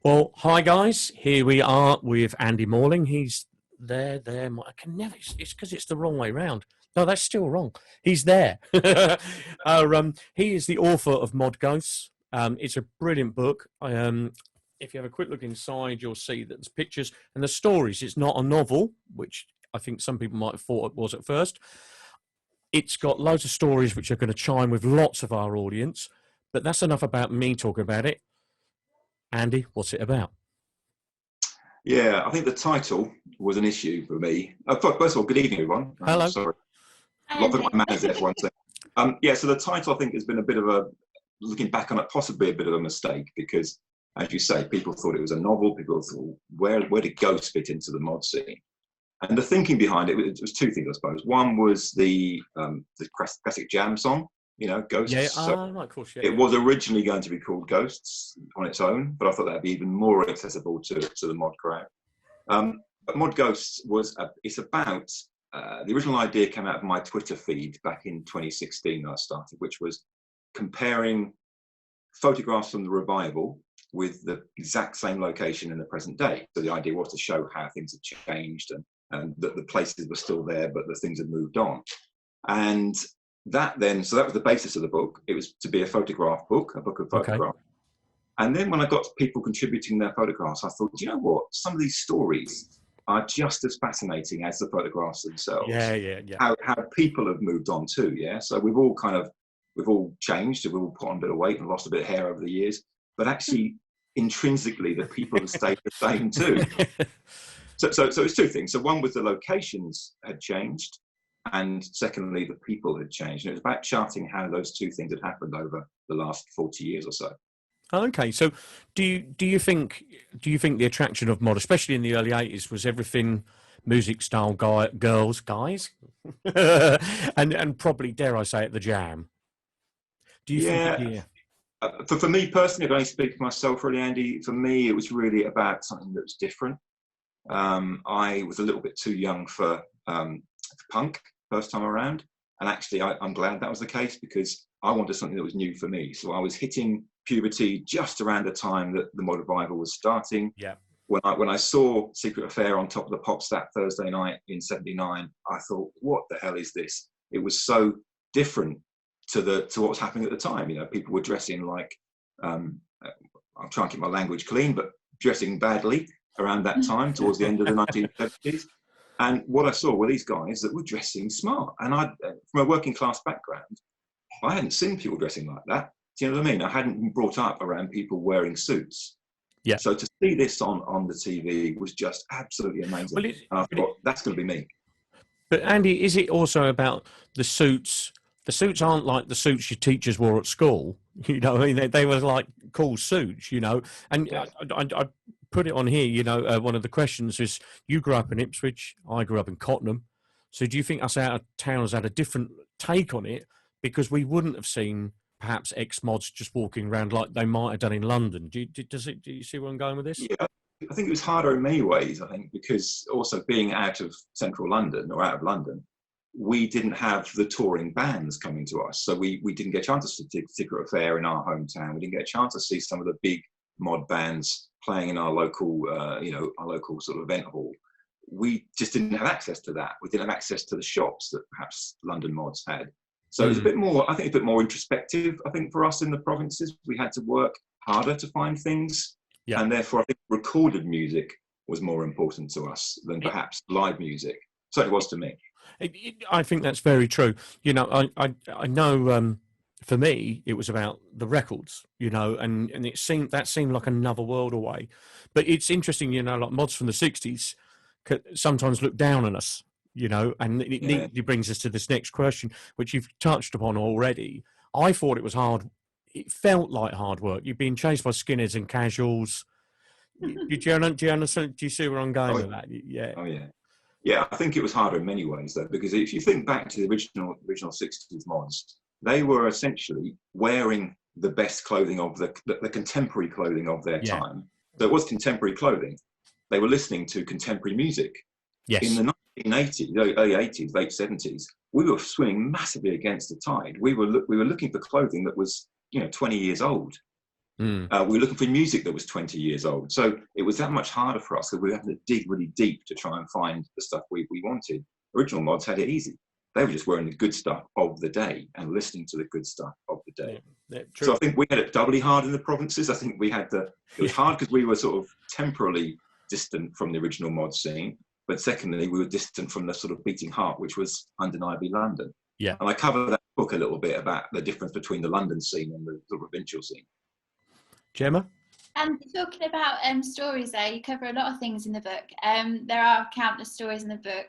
Well, hi guys. Here we are with Andy Morling. He's there. I can never. It's because it's the wrong way round. No, that's still wrong. He's there. He is the author of Mod Ghosts. It's a brilliant book. If you have a quick look inside, you'll see that there's pictures and the stories. It's not a novel, which I think some people might have thought it was at first. It's got loads of stories which are going to chime with lots of our audience. But that's enough about me talking about it. Andy, what's it about? Yeah, I think the title was an issue for me. First of all, good evening, everyone. Hello. Sorry, a lot of my manners there for one second. Yeah, so the title I think has been a bit of a, looking back on it, possibly a bit of a mistake because, as you say, people thought it was a novel. People thought, where did Ghosts fit into the mod scene? And the thinking behind it was two things, I suppose. One was the classic Jam song, you know, Ghosts. Yeah, So right, of course, yeah. it was originally going to be called Ghosts on its own, but I thought that'd be even more accessible to the mod crowd. But Mod Ghosts it's about, the original idea came out of my Twitter feed back in 2016 I started, which was comparing photographs from the revival with the exact same location in the present day. So the idea was to show how things had changed and that the places were still there, but the things had moved on. And so that was the basis of the book. It was to be a photograph book, a book of photographs. Okay. And then when I got people contributing their photographs, I thought, do you know what? Some of these stories are just as fascinating as the photographs themselves. Yeah. How people have moved on too, yeah? So we've all changed, we've all put on a bit of weight and lost a bit of hair over the years, but actually intrinsically the people have stayed the same too. So it's two things. So one was the locations had changed, and secondly, the people had changed. And it was about charting how those two things had happened over the last 40 years or so. Okay, so do you think the attraction of mod, especially in the early 80s, was everything music style guys, and probably, dare I say it, the Jam? Do you think? Yeah. For me personally, if I only speak for myself, really, Andy, for me it was really about something that was different. I was a little bit too young for punk first time around, and actually I'm glad that was the case because I wanted something that was new for me. So I was hitting puberty just around the time that the mod revival was starting. Yeah. When I saw Secret Affair on top of the Pops that Thursday night in '79, I thought, what the hell is this? It was so different to what was happening at the time. You know, people were dressing like, I'm trying to keep my language clean, but dressing badly around that time towards the end of the 1970s. And what I saw were these guys that were dressing smart. And from a working class background, I hadn't seen people dressing like that. Do you know what I mean? I hadn't been brought up around people wearing suits. Yeah. So to see this on the TV was just absolutely amazing. Well, and I thought, that's going to be me. But Andy, is it also about the suits? The suits aren't like the suits your teachers wore at school. You know, I mean, they were like cool suits, you know. And yeah. I put it on here, you know, one of the questions is, you grew up in Ipswich, I grew up in Cottenham. So do you think us out of towners had a different take on it? Because we wouldn't have seen perhaps ex-mods just walking around like they might have done in London. Do you see where I'm going with this? Yeah, I think it was harder in many ways, I think, because also being out of central London or out of London, we didn't have the touring bands coming to us. So we didn't get a chance to see Secret Affair in our hometown. We didn't get a chance to see some of the big mod bands playing in our local, our local sort of event hall. We just didn't have access to that. We didn't have access to the shops that perhaps London mods had. So it was a bit more, I think, a bit more introspective. I think for us in the provinces, we had to work harder to find things. Yeah. And therefore, I think recorded music was more important to us than perhaps live music. So it was to me. I think that's very true. You know, I know for me, it was about the records, you know, and it seemed like another world away. But it's interesting, you know, like mods from the 60s sometimes look down on us. You know, and it neatly brings us to this next question, which you've touched upon already. I thought it was hard. It felt like hard work. You've been chased by skinheads and casuals. Do you understand? Do you see where I'm going with that? Yeah. Oh, yeah. Yeah, I think it was harder in many ways, though, because if you think back to the original 60s mods, they were essentially wearing the best clothing of the contemporary clothing of their time. So it was contemporary clothing. They were listening to contemporary music. Yes. In the 1980s, early 80s, late 70s, we were swimming massively against the tide. We were looking for clothing that was, 20 years old. We were looking for music that was 20 years old. So it was that much harder for us because we were having to dig really deep to try and find the stuff we wanted. Original mods had it easy. They were just wearing the good stuff of the day and listening to the good stuff of the day. So I think we had it doubly hard in the provinces. I think we had it was hard because we were sort of temporarily distant from the original mod scene. But secondly, we were distant from the sort of beating heart, which was undeniably London. Yeah. And I cover that book a little bit about the difference between the London scene and the provincial scene. Gemma? And talking about stories there, you cover a lot of things in the book. There are countless stories in the book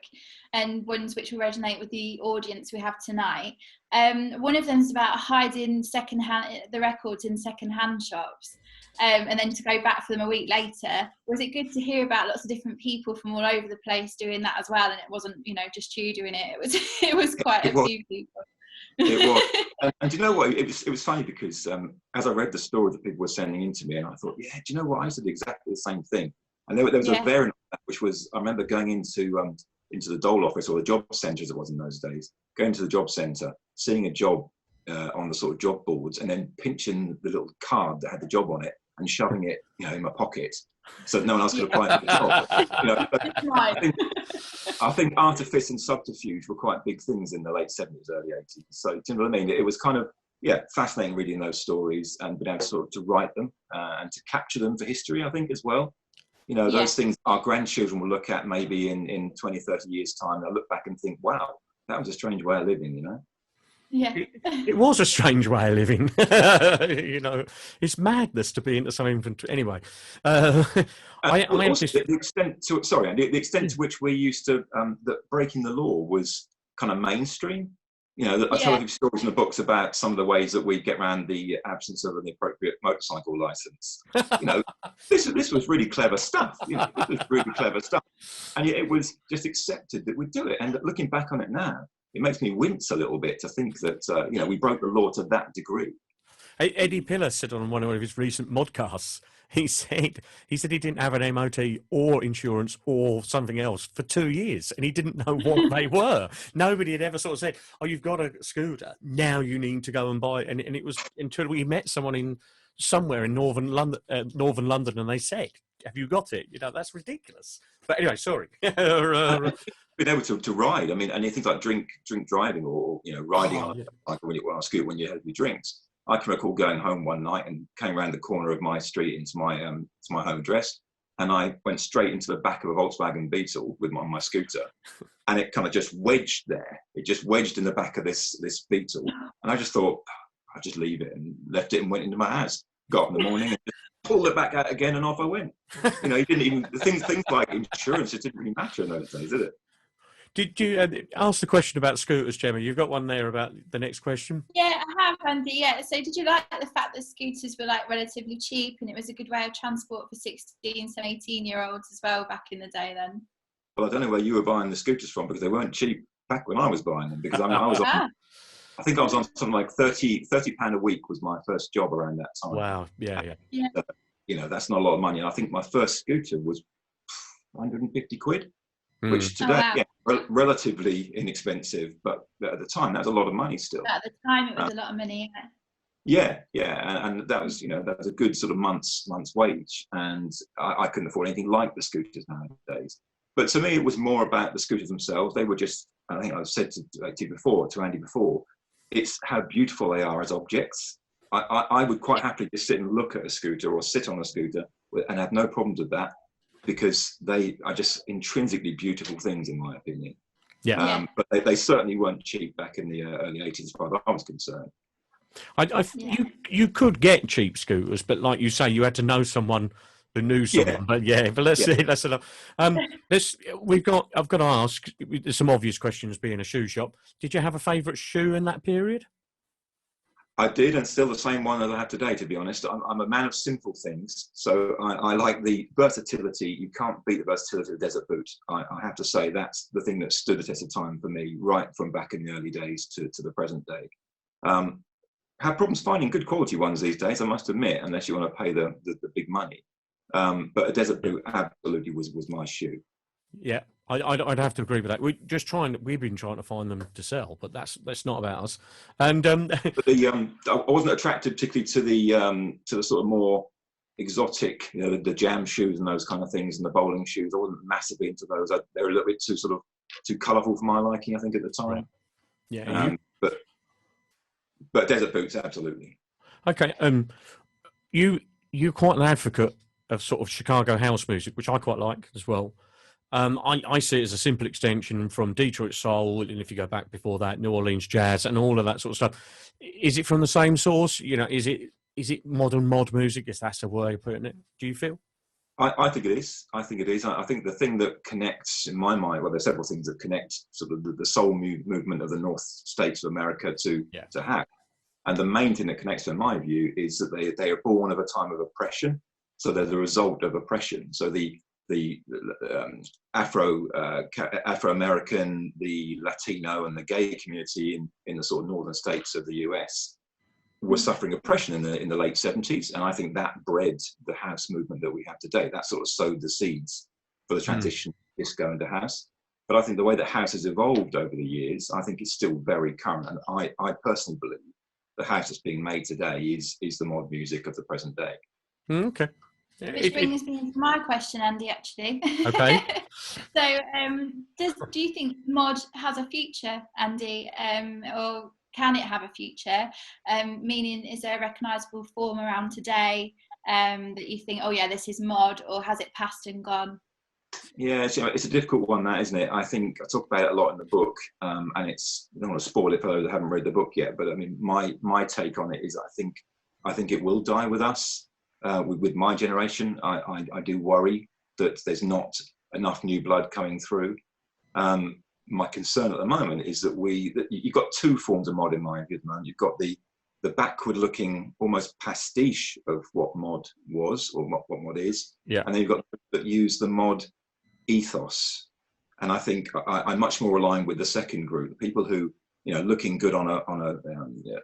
and ones which will resonate with the audience we have tonight. One of them is about hiding the records in second-hand shops and then to go back for them a week later. Was it good to hear about lots of different people from all over the place doing that as well? And it wasn't, just you doing it. It was quite a few people. It was, and do you know what? It was funny because as I read the story that people were sending in to me, and I thought, yeah, do you know what? I used to do exactly the same thing. And there was a variant of that, which was I remember going into the dole office or the job centre as it was in those days, going to the job centre, seeing a job on the sort of job boards, and then pinching the little card that had the job on it and shoving it, in my pocket, so no one else could apply for the job. I think artifice and subterfuge were quite big things in the late 70s, early 80s. So, do you know what I mean? It was kind of, fascinating reading those stories and being able to write them and to capture them for history, I think, as well. Those things our grandchildren will look at maybe in 20, 30 years' time. They'll look back and think, wow, that was a strange way of living, Yeah. It was a strange way of living. It's madness to be into something. Anyway, the extent to which we used to that breaking the law was kind of mainstream. I tell a few stories in the books about some of the ways that we get around the absence of an appropriate motorcycle license. This was really clever stuff. This was really clever stuff, and yet it was just accepted that we'd do it. And looking back on it now, it makes me wince a little bit to think that, we broke the law to that degree. Eddie Pillar said on one of his recent modcasts, he said he didn't have an MOT or insurance or something else for 2 years, and he didn't know what they were. Nobody had ever sort of said, "Oh, you've got a scooter, now you need to go and buy it." And it was until we met someone somewhere in northern London, and they said, "Have you got it?" That's ridiculous. But anyway, sorry. Being able to ride, I mean, and things like drink driving or riding on a scooter when you had your drinks. I can recall going home one night and came around the corner of my street into my home address, and I went straight into the back of a Volkswagen Beetle with my scooter, and it kind of just wedged there. It just wedged in the back of this Beetle, and I just thought I'll just leave it, and left it and went into my house. Got up in the morning and just pulled it back out again, and off I went. You didn't even things like insurance. It didn't really matter in those days, did it? Did you ask the question about scooters, Gemma? You've got one there about the next question. Yeah, I have, Andy. Yeah. So, did you like the fact that scooters were relatively cheap, and it was a good way of transport for 16, 18-year-olds as well back in the day? Then. Well, I don't know where you were buying the scooters from because they weren't cheap back when I was buying them. Because I was on. I think I was on something like £30 a week was my first job around that time. Wow. Yeah. That's not a lot of money. And I think my first scooter was 150 quid. Which today, relatively inexpensive, but at the time that was a lot of money still. At the time, it was a lot of money. Yeah, and that was that was a good sort of month's wage, and I couldn't afford anything like the scooters nowadays. But to me, it was more about the scooters themselves. They were just, I think I've said to Andy before, it's how beautiful they are as objects. I would quite happily just sit and look at a scooter or sit on a scooter and have no problems with that, because they are just intrinsically beautiful things, in my opinion. Yeah. But they certainly weren't cheap back in the early 80s, as far as I was concerned. You could get cheap scooters, but like you say, you had to know someone who knew someone. But let's see. That's enough. I've got to ask. There's some obvious questions. Being a shoe shop, did you have a favourite shoe in that period? I did, and still the same one that I have today, to be honest. I'm a man of simple things, so I like the versatility. You can't beat the versatility of a desert boot. I have to say that's the thing that stood the test of time for me, right from back in the early days to the present day. Have problems finding good quality ones these days, I must admit, unless you want to pay the big money. But a desert boot absolutely was my shoe. Yeah, I'd have to agree with that. We've been trying to find them to sell, but that's not about us. And But I wasn't attracted particularly to the sort of more exotic, the jam shoes and those kind of things, and the bowling shoes. I wasn't massively into those. They were a little bit too colourful for my liking, I think, at the time. Right. Yeah. But desert boots, absolutely. Okay. You're quite an advocate of sort of Chicago house music, which I quite like as well. I see it as a simple extension from Detroit soul, and if you go back before that, New Orleans jazz and all of that sort of stuff. Is it from the same source? Is it modern mod music? If that's a way of putting it, do you feel? I think it is. I think the thing that connects, in my mind, well, there's several things that connect sort of the soul movement of the North States of America to house. And the main thing that connects, in my view, is that they are born of a time of oppression. So they're the result of oppression. So the Afro-American, the Latino, and the gay community in the sort of northern states of the US were suffering oppression in the late 70s. And I think that bred the house movement that we have today. That sort of sowed the seeds for the transition of disco into house. But I think the way that house has evolved over the years, I think it's still very current. And I personally believe the house that's being made today is the mod music of the present day. Okay. Which brings me into my question, Andy, actually. Okay. So do you think mod has a future, Andy, or can it have a future? Meaning, is there a recognisable form around today that you think, oh yeah, this is mod, or has it passed and gone? Yeah, it's a difficult one, that, isn't it? I think I talk about it a lot in the book, and I don't want to spoil it for those that haven't read the book yet. But I mean, my take on it is, I think it will die with us, with my generation. I do worry that there's not enough new blood coming through. My concern at the moment is that you've got two forms of mod in my view at the moment. You've got the backward-looking, almost pastiche of what mod was or what mod is, and then you've got that use the mod ethos. And I think I'm much more aligned with the second group, people who, looking good on a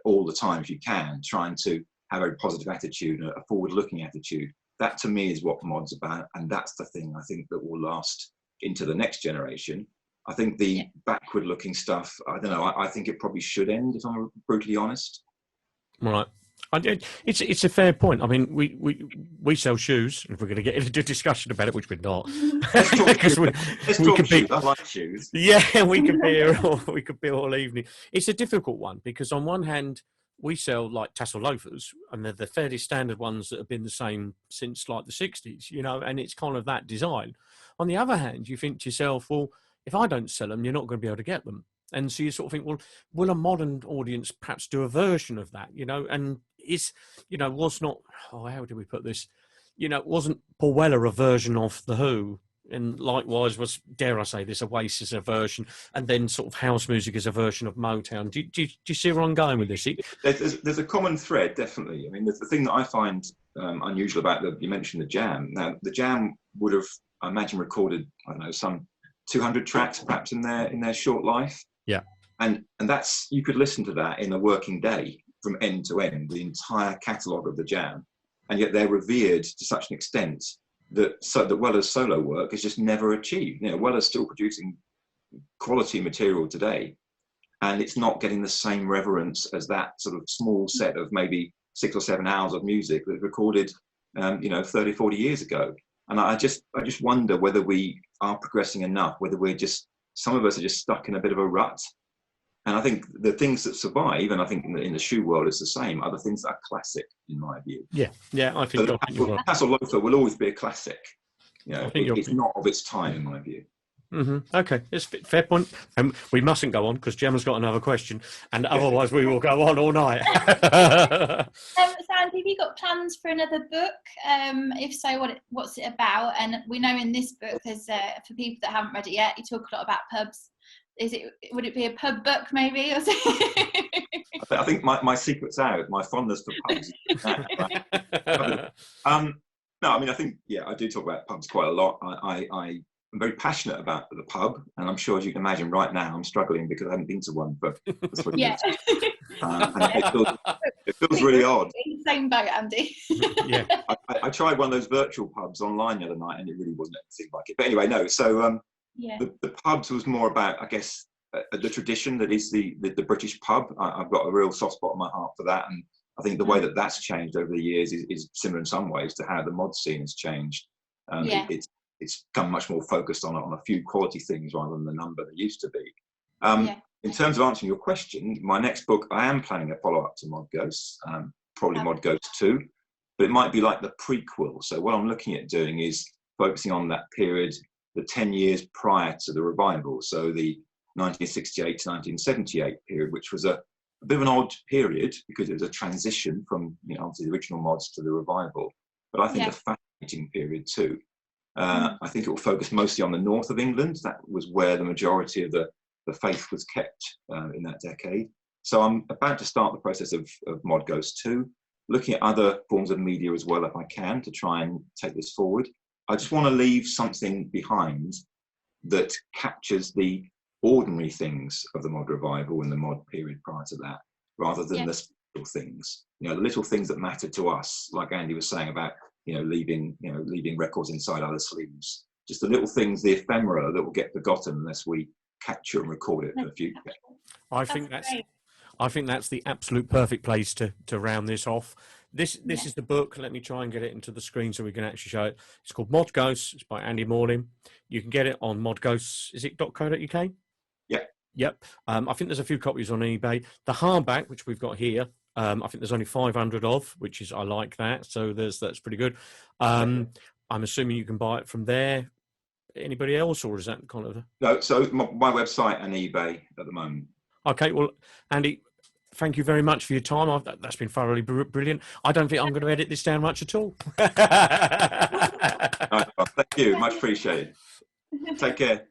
all the time if you can, trying to have a positive attitude, a forward-looking attitude. That to me is what mod's about, and that's the thing I think that will last into the next generation. I think the backward-looking stuff, I don't know. I think it probably should end, if I'm brutally honest. Right. It's a fair point. I mean, we sell shoes, and if we're going to get into a discussion about it, which we're not, because we could be. I like shoes. Yeah, we could be all evening. It's a difficult one because on one hand, we sell like tassel loafers, and they're the fairly standard ones that have been the same since like the 60s, and it's kind of that design. On the other hand, you think to yourself, well, if I don't sell them, you're not going to be able to get them. And so you sort of think, well, will a modern audience perhaps do a version of that, and was not, how do we put this? Wasn't Paul Weller a version of The Who? And likewise was, dare I say this, Oasis a version, and then sort of house music as a version of Motown. Do you see where I'm going with this? There's a common thread, definitely. I mean, the thing that I find unusual about you mentioned the Jam. Now, the Jam would have, I imagine, recorded, I don't know, some 200 tracks perhaps in their short life. Yeah. And that's, you could listen to that in a working day from end to end, the entire catalogue of the Jam. And yet they're revered to such an extent that Weller's solo work is just never achieved. Weller's still producing quality material today, and it's not getting the same reverence as that sort of small set of maybe 6 or 7 hours of music that recorded 30, 40 years ago. And I just wonder whether we are progressing enough, whether some of us are just stuck in a bit of a rut. And I think the things that survive, and I think in the shoe world it's the same, are the things that are classic, in my view. Yeah, I think so the Tassel Loafer will always be a classic. It's not of its time, in my view. Mm-hmm. Okay, it's a fair point. And we mustn't go on because Gemma's got another question, and otherwise we will go on all night. Sandy, have you got plans for another book? If so, what's it about? And we know in this book, there's for people that haven't read it yet, you talk a lot about pubs. Would it be a pub book maybe? Or I think my secret's out. My fondness for pubs. No, I mean, I think, I do talk about pubs quite a lot. I'm very passionate about the pub, and I'm sure, as you can imagine, right now I'm struggling because I haven't been to one for 3 years. And it feels really odd. Same boat, Andy. Yeah. I tried one of those virtual pubs online the other night, and it really wasn't anything like it. But anyway, no. So Yeah. The pubs was more about, I guess, the tradition that is the British pub. I've got a real soft spot in my heart for that, and I think the way that that's changed over the years is similar in some ways to how the mod scene has changed. Yeah. It's become much more focused on a few quality things rather than the number that used to be. In terms of answering your question, my next book, I am planning a follow-up to Mod Ghosts, probably Mod Ghosts 2, but it might be like the prequel. So what I'm looking at doing is focusing on that period, the 10 years prior to the revival. So the 1968 to 1978 period, which was a bit of an odd period because it was a transition from, obviously the original mods to the revival, but I think a fascinating period too. I think it will focus mostly on the north of England. That was where the majority of the faith was kept in that decade. So I'm about to start the process of Mod Ghost 2, looking at other forms of media as well if I can to try and take this forward. I just want to leave something behind that captures the ordinary things of the mod revival and the mod period prior to that, rather than the special things, the little things that matter to us, like Andy was saying about, leaving records inside other sleeves, just the little things, the ephemera that will get forgotten unless we capture and record it for the future. I think that's the absolute perfect place to round this off. This is the book. Let me try and get it into the screen so we can actually show it. It's called Mod Ghosts. It's by Andy Morling. You can get it on modghosts. Is it .co.uk? Yeah. Yep. I think there's a few copies on eBay. The hardback, which we've got here, I think there's only 500 of, which is, I like that. So that's pretty good. I'm assuming you can buy it from there. Anybody else, or is that kind of? No. So my website and eBay at the moment. Okay. Well, Andy, thank you very much for your time. That's been thoroughly brilliant. I don't think I'm going to edit this down much at all. Thank you. Much appreciated. Take care.